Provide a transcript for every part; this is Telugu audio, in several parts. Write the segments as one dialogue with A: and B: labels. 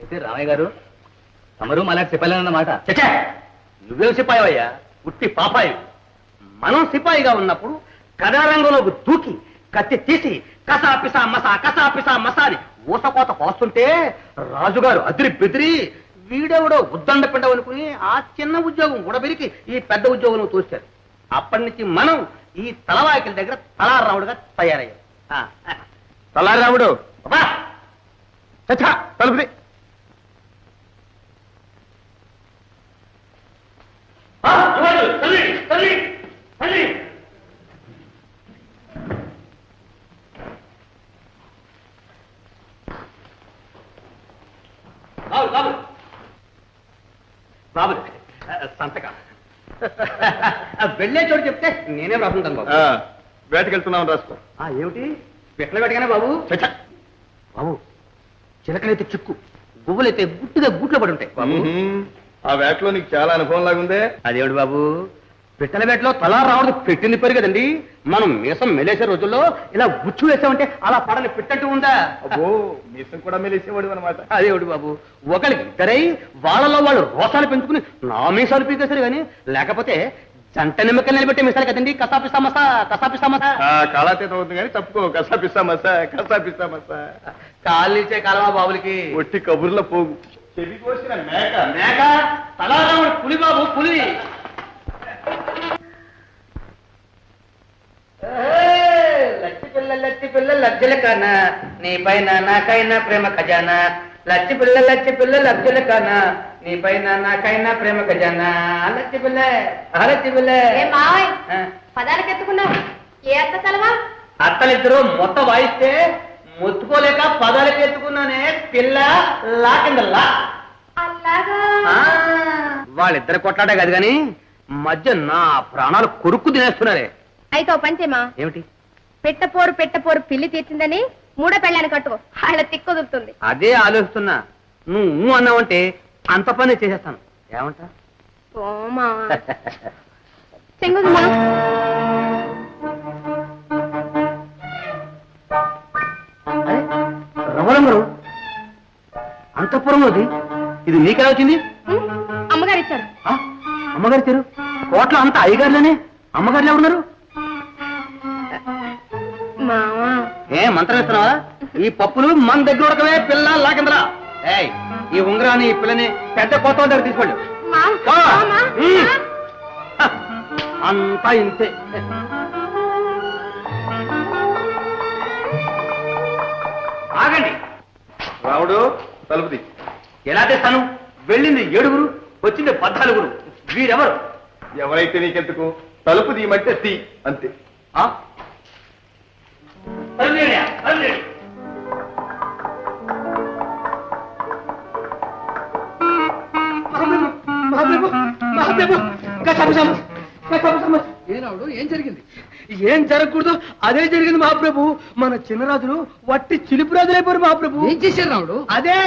A: అయితే రామయ్య గారు తమరు మళ్ళీ సిపాయిలన్నమాట. చచ్చా, నువ్వేం సిపాయివయ్యా, ఉట్టి పాపాయి. మనం సిపాయిగా ఉన్నప్పుడు కథారంగంలోకి దూకి కత్తి తీసి కసాపిసా మసా అని ఊసకోత కోస్తుంటే రాజుగారు అదిరి బెదిరి వీడెవడో ఉద్దండ పిండవనుకుని ఆ చిన్న ఉద్యోగం ఉడబెరికి ఈ పెద్ద ఉద్యోగంలో తోస్తారు. అప్పటి నుంచి మనం ఈ తలవాకిల దగ్గర తలారాముడుగా తయారయ్యాం.
B: తలారాముడు తలుపుది.
A: బాబు సంతక వెళ్ళే చోటు చెప్తే నేనే రాసుకుంటాను బాబు.
B: వేటకెళ్తున్నావు రాసుకో.
A: ఏమిటి పిట్టలు పెట్టగానే బాబు? బాబు చిలకలైతే చిక్కు, గువ్వలైతే గుట్టుగా గూట్లో పడి ఉంటాయి బాబు.
B: ఆ వేటలో నీకు చాలా అనుభవం లాగుందే.
A: అదేమిటి బాబు, పిట్టల వేటలో తలా రావడం పెట్టింది పేరు కదండి. మనం మీసం మెలేసే రోజుల్లో ఇలా గుచ్చు వేసామంటే అలా పడని పిట్టంటూ ఉందా?
B: అబ్బో, మీసం కూడా మెలేసేవాడు అనమాట.
A: అదేమిటి బాబు, ఒకరికి ఇద్దరై వాళ్ళలో వాళ్ళు రోసాలు పెంచుకుని నా మీసాలు పీకేశారు కానీ లేకపోతే జంట నిమ్మకాయలు నిలబెట్టే మిసాలు కదండి. కసాపిస్తా మసా
B: కాళాతీతం అవుతుంది కానీ తప్పుకో. కసాపిస్తా మసా
A: కాళ్ళు ఇచ్చే కాలమా బాబులకి?
B: ఒట్టి కబుర్ల పోగు. చెవి కోసిన
A: మేక తలారాముడు పులి బాబు, పులి. లచ్చి పిల్ల లజ్జల కానా నీ పైన నాకైనా ప్రేమ ఖజానా. లచ్చి పిల్ల లజ్జల కానా నీ పైన నాకైనా ప్రేమ ఖజానా. లచ్చి పిల్ల
C: పదాలకు ఎత్తుకున్నావు. ఏ అత్త తలవా?
A: అత్తలిద్దరూ మొత్తం వాయిస్తే ముత్తుకోలేక పదాలకు ఎత్తుకున్నానే పిల్ల లా కింద లా.
C: అలాగా
A: వాళ్ళిద్దరు కొట్లాడే కాదు గాని మధ్య నా ప్రాణాలు కొరుక్కు తినేస్తున్నారే.
C: అయితే ఓ పంచేమా,
A: ఏమిటి?
C: పెట్టపోరు పిల్లి తీర్చిందని మూడో పెళ్ళాన్ని కట్టుకో, వాళ్ళ తిక్కుదురుతుంది.
A: అదే ఆలోచిస్తున్నా. నువ్వు అన్నావంటే అంత పని చేసేస్తాను. ఏమంటా?
C: ఓమా చెంగుమా
A: రమణంగారు అంతఃపురంలోది ఇది నీకెలా వచ్చింది?
C: అమ్మగారు ఇచ్చారు.
A: అమ్మగారు ఇచ్చారు? కోట్ల అంత అయ్యగారులేనే, అమ్మగారులు ఎవరున్నారు? ఏ మంత్రం ఇస్తున్నావా? ఈ పప్పులు మన దగ్గర ఉడకవే పిల్ల లాకిందరా. ఈ ఉంగరాన్ని ఈ పిల్లని పెద్ద కొత్త దగ్గర తీసుకోండి. అంతా ఇంతే. ఆగండి.
B: రాముడు తలుపుది.
A: ఎలా తెస్తాను? వెళ్ళింది 7గురు, వచ్చింది 14గురు. వీరెవరు?
B: ఎవరైతే నీకెందుకు, తలుపు తీయమంటే తీ అంతే.
A: ఏనాడు ఏం జరిగింది? ఏం జరగకూడదు అదే జరిగింది మహాప్రభు. మన చిన్నరాజులు వట్టి చిలుపు రాజులైపోయారు మహాప్రభు. ఏం చేశారు రాముడు? అదే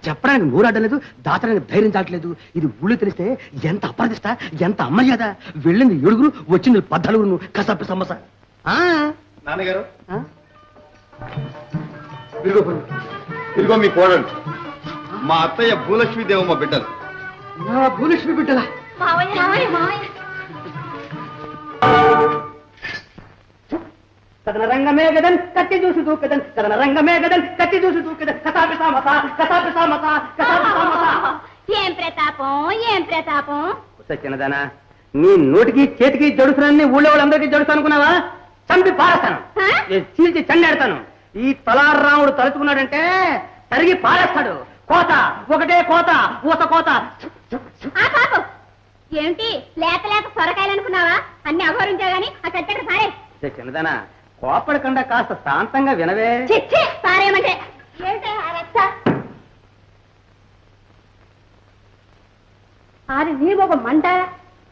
A: చెప్పడానికి నోరాడలేదు, దాచడానికి ధైర్యం దాటలేదు. ఇది ఊళ్ళో తెలిస్తే ఎంత అప్రదిష్ట, ఎంత అమ్మర్యాద. వెళ్ళింది 7గురు, వచ్చింది 14గురు. కసాపి సమస.
B: నాన్నగారు ఇదిగో మీ కోడలు. మా అత్తయ్య భూలక్ష్మీదేవమ్మ బిడ్డలు.
A: నా భూలక్ష్మి బిడ్డలా? కథన రంగమే గదన్ కత్తి చూసి దూకదన్, కథన రంగమే గదన్ కత్తి చూసి దూకదన్. కసాపి సమస.
C: ఏం ప్రతాపం.
A: చిన్నదానా, నీ నోటికి చేతికి జడుసునని ఊళ్ళో వాళ్ళందరికీ జడుసు అనుకున్నావా? చంపి పారేస్తాను, చీల్చి చండాడతాను. ఈ తలారాముడు తలుచుకున్నాడంటే తరిగి పారేస్తాడు. కోత ఒకటే కోత, ఊత కోత.
C: ఏమిటి లేత సొరకాయలు అనుకున్నావా? అన్ని అఘోరించా గాని ఆ కట్టెక్కడ పారే.
A: చిన్నదానా, కోపడకుండా కాస్త శాంతంగా వినవే.
C: పారేయమంటే నీ ఒక మంట.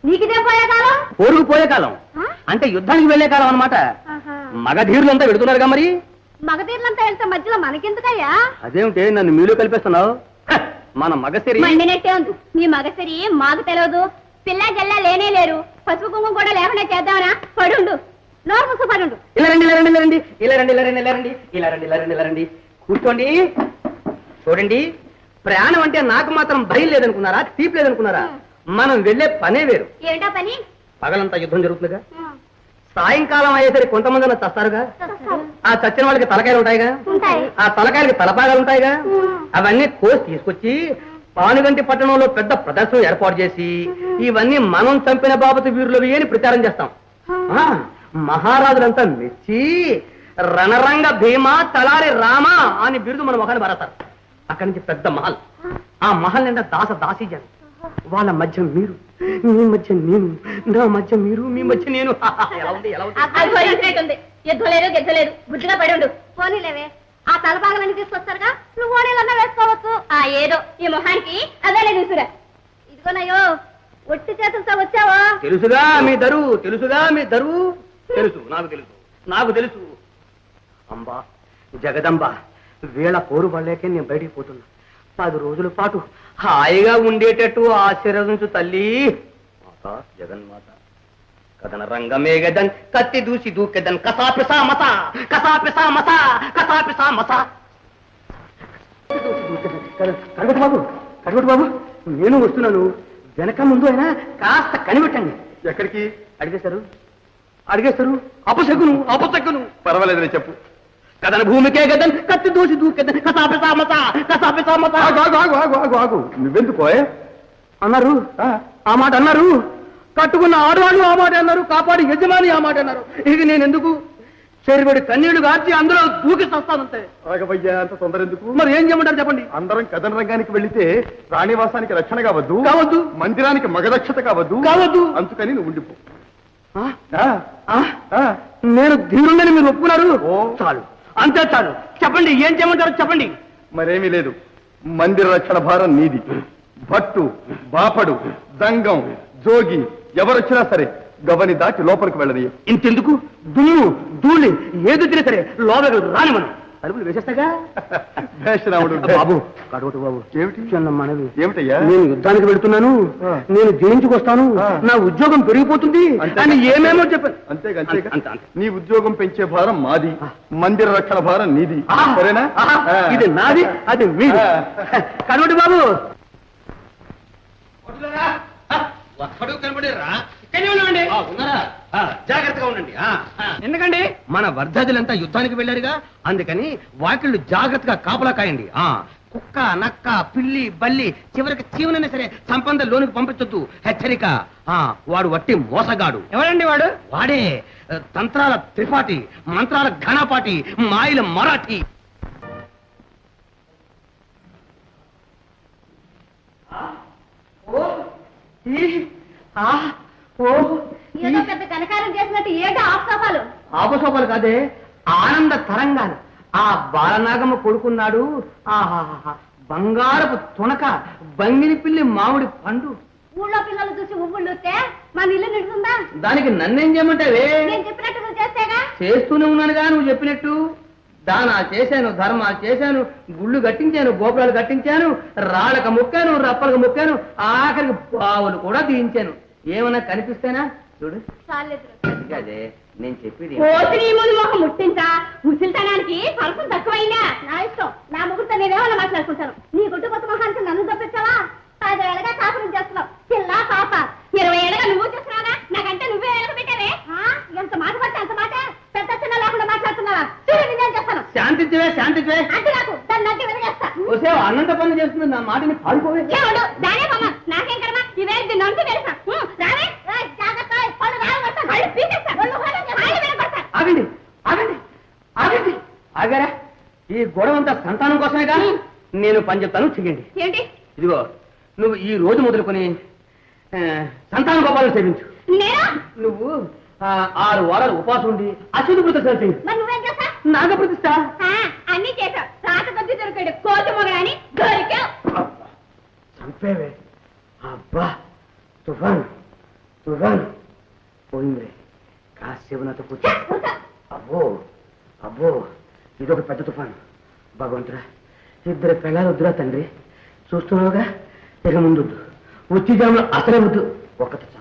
C: నీకిదే పోయే కాలం,
A: పోరుకు పోయే కాలం అంటే యుద్ధానికి వెళ్లే కాలం అన్నమాట. మగధీరులంతా వెడుతున్నారుగా మరి.
C: మగధీరులంతా వెళ్తే మధ్యలో మనకెందుకయ్యా?
A: అదేమిటి నన్ను మీలో కలిపేస్తున్నావు? మన మగసిరి
C: మండినట్టే ఉంది. నీ మగసిరి మాకు తెలియదు. పిల్ల జల్లా లేనే లేరు. పసుపు కుంకుమ కూడా లేకుండా చేద్దామనా? పడుండు, నోరు ముసు పడుండు.
A: ఇలా రండి. కూర్చోండి. చూడండి, ప్రయాణం అంటే నాకు మాత్రం భయం లేదనుకున్నారా, తీపి లేదనుకున్నారా? మనం వెళ్ళే పనే వేరు.
C: ఏంటా పని?
A: పగలంతా యుద్ధం జరుగుతుందిగా, సాయంకాలం అయ్యేసరికి కొంతమంది అన్న చస్తారుగా. ఆ చచ్చిన వాళ్ళకి తలకాయలు ఉంటాయిగా,
C: ఉంటాయి.
A: ఆ తలకాయలకి తలపాగాలు ఉంటాయిగా. అవన్నీ కోసి తీసుకొచ్చి పానుగంటి పట్టణంలో పెద్ద ప్రదర్శన ఏర్పాటు చేసి ఇవన్నీ మనం చంపిన బాబతు వీరులవి అని ప్రచారం చేస్తాం. ఆ, మహారాజులంతా మెచ్చి రణరంగ భీమా తలారి రామ అని బిరుదు మన మొహాన్ని భరతారు. అక్కడి నుంచి పెద్ద మహల్, ఆ మహల్ నిండా దాస దాసీజన్, వాళ్ళ మధ్య మీరు, మీ మధ్య నేను, నా మధ్య మీరు, మీ మధ్య నేను. ఎలా ఉంది, ఎలా ఉంది?
C: యుద్ధం లేదు గిద్దం లేదు, బుద్ధిగా పడి ఉండు. పోనీలేవే, ఆ తలపాగలన్నీ తీసుకొస్తారుగా, నువ్వు ఓణీలన్నా వేసుకోవచ్చు. ఆ ఏదో ఈ మొహానికి అదేలే తీసుకురా. ఇదిగోనయ్యో, ఒట్టి చేతులతో వచ్చావా?
A: తెలుసుగా మీ దరువు, తెలుసుగా మీ దరువు. తెలుసు, నాకు తెలుసు, నాకు తెలుసు. అంబా జగదంబ, వీళ్ళ పోరు పడలేకే నేను బయటికి పోతున్నా. 10 రోజుల పాటు హాయిగా ఉండేటట్టు ఆశీర్వదించు తల్లి. మాత జగన్మాత. కథన రంగమే గదన్, కత్తి దూసి దూకెదన్, కసాపిసా మసా, కసాపిసా మసా, కసాపిసా మసా. కడగొట్టు బాబు, కడగొట్టు బాబు, నేను వస్తున్నాను. వెనక ముందు అయినా కాస్త కనిపెట్టండి.
B: ఎక్కడికి?
A: అడిగేశారు, అడిగేస్తారు. అపశకును, అపశకును.
B: పర్వాలేదు, నేను చెప్పు.
A: కథన భూమికే గదన్, కత్తి దూసి దూకెదన్, కసాపిసా మసా, కసాపిసా మసా.
B: ఆగు, ఆగు, ఆగు, ఆగు, ఆగు, ఆగు. నువ్వెందుకు పోయే?
A: అన్నారు, ఆ మాట అన్నారు. కట్టుకున్న ఆడవాళ్ళు ఆ మాట అన్నారు, కాపాడి యజమాని ఆ మాట అన్నారు. ఇక నేను ఎందుకు? చెరుగడి కన్నీళ్లు గార్చి అందులో దూకి వస్తానంతే.
B: ఆగవయ్యా, అంత తొందర ఎందుకు?
A: మరి ఏం చేయమంటారు చెప్పండి?
B: అందరం కథన రంగానికి వెళితే ప్రాణివాసానికి రక్షణ కావద్దు,
A: కావద్దు.
B: మందిరానికి మగరక్షత కావద్దు,
A: కావద్దు.
B: అందుకని నువ్వు ఉండిపో.
A: ఆ?
B: ఆ,
A: ఆ?
B: ఆ.
A: నేను ధీరుండని మీరు ఒప్పుకున్నారు.
B: ఓ.
A: చాలు, అంతే చాలు. చెప్పండి, ఏం చేయమంటారు చెప్పండి.
B: మరేమీ లేదు. మందిర రక్షణ భారం నీది. భట్టు, బాపడు, దంగం, జోగి ఎవరొచ్చినా సరే గవని దాటి లోపలికి వెళ్ళని.
A: ఇంతెందుకు? దుమ్ము ధూళి ఏదొచ్చినా సరే లోపలికి రాని మనం తలుపులు వేసేస్తాగా.
B: భేషరాముడు.
A: బాబు, కడవటు బాబు.
B: ఏమిటి?
A: చిన్న మనవి.
B: ఏమిటయ్యా?
A: నేను యుద్ధానికి వెళుతున్నాను, నేను జయించుకొస్తాను, నా ఉద్యోగం పెరిగిపోతుంది అని ఏమేమో చెప్పాను.
B: అంతేగా,
A: అంతే,
B: అంతేగా.
A: అంతే.
B: నీ ఉద్యోగం పెంచే భారం మాది, మందిర రక్షణ భారం నీది. సరేనా?
A: ఇది నాది, అది మీది. కడవటు బాబు.
D: ఒక్కడు కనబడేరా?
A: జాగ్రత్తగా ఉండండి.
D: ఎందుకండి?
A: మన వర్ధజులంతా యుద్ధానికి వెళ్ళారుగా, అందుకని వాకిళ్ళు జాగ్రత్తగా కాపలా కాయండి. కుక్క, నక్క, పిల్లి, బల్లి, చివరికి చీవనైనా సరే సంపంద లోనికి పంపించొద్దు. హెచ్చరిక. వాడు వట్టి మోసగాడు.
D: ఎవరండి వాడు?
A: వాడే తంత్రాల త్రిపాఠి, మంత్రాల ఘనపాటి, మాయల మరాఠీ.
C: ఏదో పెద్ద కనకారం చేసినట్టు ఏదో ఆఫ్సోపాలు.
A: ఆపసోపాలు కాదే, ఆనంద తరంగాలు. ఆ బాలనాగమ్మ కొడుకున్నాడు. ఆహాహా, బంగారపు తునక, బంగిని పిల్లి, మామిడి పండు.
C: ఊళ్ళో పిల్లలు చూసి ఉవ్వుళ్ళూస్తే మన ఇల్లు నిడుతుందా?
A: దానికి నన్నేం చేయమంటావే?
C: నేను చెప్పినట్టు నువ్వు చేస్తేగా.
A: చేస్తూనే ఉన్నానుగా నువ్వు చెప్పినట్టు. దానా చేశాను, ధర్మా చేశాను, గుళ్ళు కట్టించాను, గోపురాలు కట్టించాను, రాళ్ళక ముక్కాను, రప్పలకు ముక్కాను, ఆఖరికి బావులు కూడా తీయించాను. ఏమన్నా కనిపిస్తేనా చూడు. అదే నేను చెప్పేది.
C: కోతిని ముందు మొహం ముట్టించా, ముసిల్తనానికి పలుకు తక్కువైందా? నా ఇష్టం, నా ముగ్గురితో నేనేమన్నా మాట్లాడుకుంటాను. నీ గుడ్డు కొత్త మొహానికి నన్ను తప్పించావా? 10 ఏళ్ళగా కాపురం చేస్తున్నావు, పిల్ల పాప. 20 ఏళ్ళగా నువ్వు చేస్తున్నావా? నాకంటే నువ్వే ఏళ్ళ పెట్టావే. ఎంత మాట పడితే అంత మాట, పెద్ద చిన్న లేకుండా మాట్లాడుతున్నావా? చూడు, నేను చేస్తాను.
A: శాంతించవే, శాంతించవే.
C: అంటే నాకు దాన్ని నచ్చి వెనకేస్తా.
A: వస్తే అన్నంత పనులు చేస్తుంది, నా మాటని పారిపోవే.
C: ఏమడు దానే బొమ్మ, నాకేం కర్మ? ఇవే దీన్ని అంటూ తెలుసా? రావే, జాగ్రత్త, పళ్ళు రావస్తా, కళ్ళు పీకేస్తా,
A: ఆగండి, ఆగండి, ఆగండి. ఆగారా? ఈ గొడవ అంతా సంతానం కోసమే కానీ నేను పని చెప్తాను, చెయ్యండి.
C: ఏంటి?
A: ఇదిగో, నువ్వు ఈ రోజు మొదలుకొని సంతాన గోపాలను సేవించు.
C: నేను?
A: నువ్వు 6 వారాలు ఉపవాసం ఉండి అశ్విని ప్రతిష్ట చేయి.
C: మరి నువ్వేం చేస్తా?
A: నాగ ప్రతిష్ట.
C: అన్ని చేశావు, రాత కొద్ది దొరికాడు, కోతి మొగని దొరికావు.
A: చంపేవే. అబ్బా, తుఫాన్, తుఫాన్ పోయింది. కాసేపు నాతో కూర్చో. అబ్బో, అబ్బో, ఇదొక పెద్ద తుఫాను. భగవంతుడా, 2 పిల్లలు వద్దురా తండ్రి. చూస్తున్నావుగా, ఇక ముందు వచ్చి జాములు అసలే వద్దు, ఒక్కటి చాలు.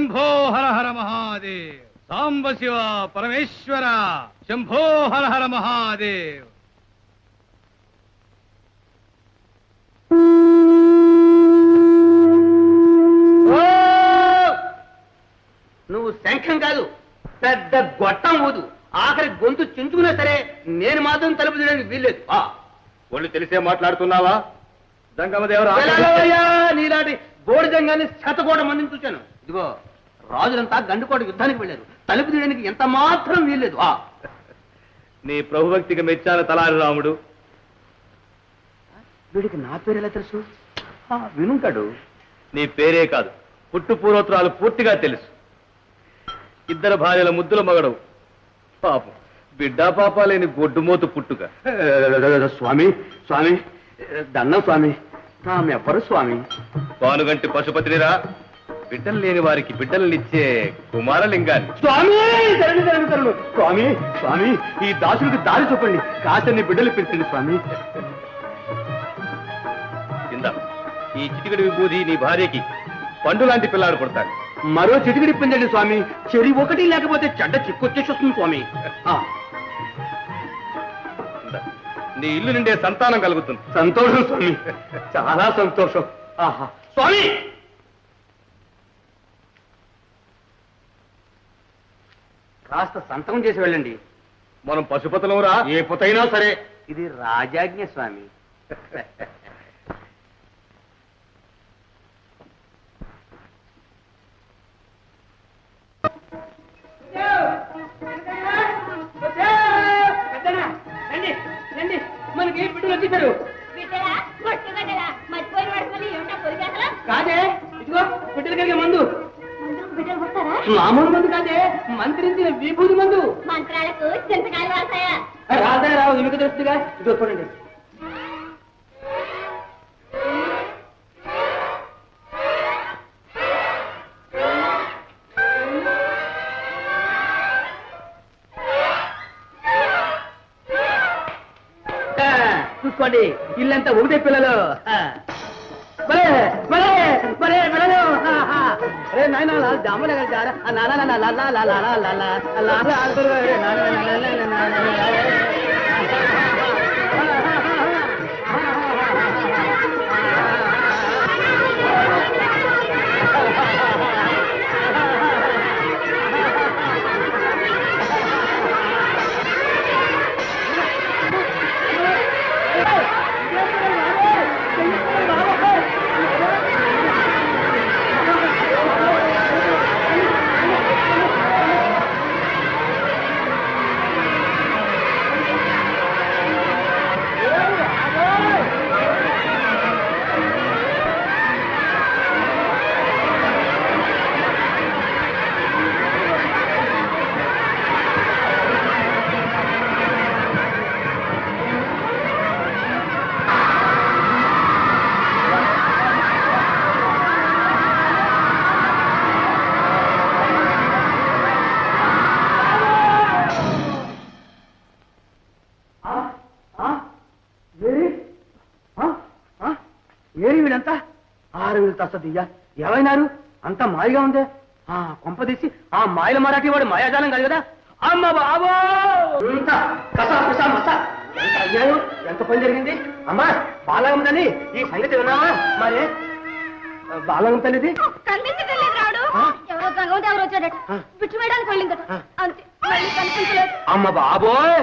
D: శంభో హర హర మహాదేవ్. సాంబ శివ పరమేశ్వర శంభో హర హర మహాదేవ్.
A: ఓ! నువ్వు శంఖం కాదు, పెద్ద గొట్టం ఊదు. ఆఖరి గొంతు చించుకున్నా సరే నేను మాత్రం తలుపు తీయడానికి వీల్లేదు.
B: ఒళ్ళు తెలిసే మాట్లాడుతున్నావా? జంగమదేవరా
A: వెళ్ళవయ్యా, నీలాంటి బోడి జంగాన్ని శతకోట మందిని చూశాను. ఇదిగో రాజులంతా గండుకోట యుద్ధానికి వెళ్ళారు. తలుపు తీయడానికి ఎంత మాత్రం వీల్లేదు.
B: నీ ప్రభుభక్తికి మెచ్చాను తలారి రాముడు.
A: వీడికి నా పేరు ఎలా తెలుసు? వినుంటాడు.
B: నీ పేరే కాదు, పుట్టు పూర్వోత్తరాలు పూర్తిగా తెలుసు. ఇద్దరు భార్యల ముద్దుల మగడవు. పాపం బిడ్డా పాప లేని గొడ్డుమోతు పుట్టుక.
A: స్వామి స్వామి దండం స్వామి, తామెవ్వరు స్వామి?
B: పానుగంటి పశుపతినిరా, బిడ్డలు లేని వారికి బిడ్డలనిచ్చే కుమారలింగాన్ని.
A: స్వామి తరుణు తరుణు తరుణు స్వామి స్వామి, ఈ దాసుడికి దారి చూపండి, కాసన్ని బిడ్డలు పెంచండి స్వామి.
B: ఇందా ఈ చిటికడి విభూది నీ భార్యకి పండు లాంటి పిల్లాడు పుడతాడు.
A: మరో చిటికిడి పెంచండి స్వామి, చెరి ఒకటి లేకపోతే చెడ్డ చిక్కొచ్చేసి వస్తుంది స్వామి.
B: ఇందా, నీ ఇల్లు నిండే సంతానం కలుగుతుంది.
A: సంతోషం స్వామి, చాలా సంతోషం. ఆహా స్వామి, కాస్త సంతకం చేసి వెళ్ళండి.
B: మనం పశుపతులం రా.
A: ఏ పుతైనా సరే ఇది రాజాజ్ఞ స్వామి. మనకి బిడ్డలు వచ్చేసారు.
C: బిడ్డలా కొట్టు బిడ్డలా మర్చిపోయిన వాడుకొని ఏమిటా పొరిగేతలా?
A: కాదే, ఇదిగో బిడ్డలు కలిగే మందు.
C: మందులకు బిడ్డలు పుడతారా?
A: మామూలు మందు కాదే, మంత్రించిన విభూతి మందు.
C: మంత్రాలకు చింతకాయలు వాడతాయా?
A: రాదా రావు, మీకు తెలుస్తుందిగా. ఇదిగో చూడండి. చూసుకోండి, ఇల్లంతా ఒకటే పిల్లలు. బలే బలే బలే పిల్లలు. అరే నాయన జాములు కలిసారా? ఏరి వీడంతా 6,000 తస్తదియ్యా. ఏమైనారు? అంత మాయగా ఉందే. కొంపదీసి ఆ మాయల మరాఠీ వాడు మాయాజాలం కాదు కదా. అమ్మ బాబో, కసా కుసా మసా, ఎంత అయ్యాయో, ఎంత పని జరిగింది. అమ్మా బాలగం తల్లి, ఈ సంగతి విన్నావా? మరి బాలగం తల్లిది
C: కనిపించలేదు రాడు. ఎవరో గంగవతి ఎవరు వచ్చాడట, బిట్టు వేయడానికి వెళ్ళిందట. అంతే, మళ్ళీ కనిపించలేదు.
A: అమ్మ బాబోయ్,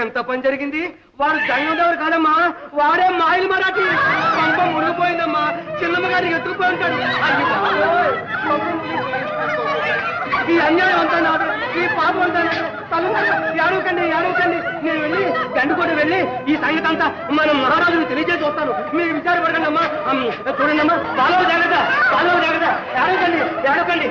A: ఎంత పని జరిగింది. వాడు జంగదేవుడు కాదమ్మా, వాడే మాయలు మరాఠీ. పంప మునిగిపోయిందమ్మా, చిన్నమ్మ గారికి ఎత్తుకుపోయి ఉంటాడు. అయ్యో బాబోయ్, ఈ అన్యాయం అంతా నాడు, ఈ పాపం అంతా నాడు. ఏడవకండి ఏడవకండి, నేను వెళ్ళి గండుకోట వెళ్ళి ఈ సంగతి అంతా మనం మహారాజుని తెలియజేసి వస్తాను. మీరు విచారపడకండి అమ్మా. చూడండి అమ్మా, బాలో జాగ్రత్త, బాలో జాగ్రత్త. ఏడవకండి ఏడవకండి.